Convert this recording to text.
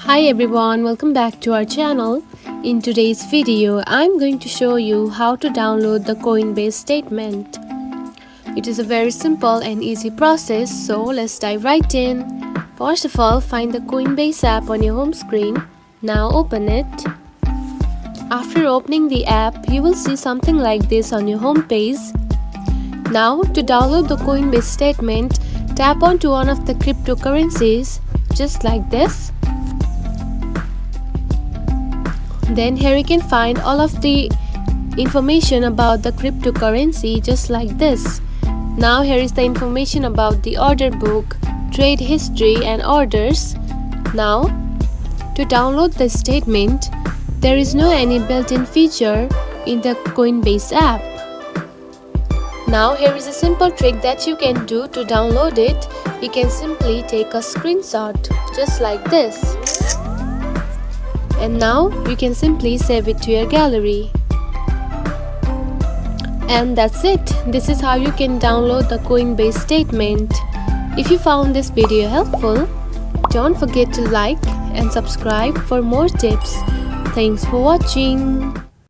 Hi everyone, welcome back to our channel. In today's video, I'm going to show you how to download the Coinbase statement. It is a very simple and easy process, so let's dive right in. First of all, find the Coinbase app on your home screen. Now open it. After opening the app, you will see something like this on your home page. Now, to download the Coinbase statement, tap onto one of the cryptocurrencies, just like this. Then here you can find all of the information about the cryptocurrency, just like this. Now here is the information about the order book, trade history and orders. Now, to download the statement, there is no any built-in feature in the Coinbase app. Now here is a simple trick that you can do to download it. You can simply take a screenshot, just like this. And now you can simply save it to your gallery. And that's it. This is how you can download the Coinbase statement. If you found this video helpful, don't forget to like and subscribe for more tips. Thanks for watching.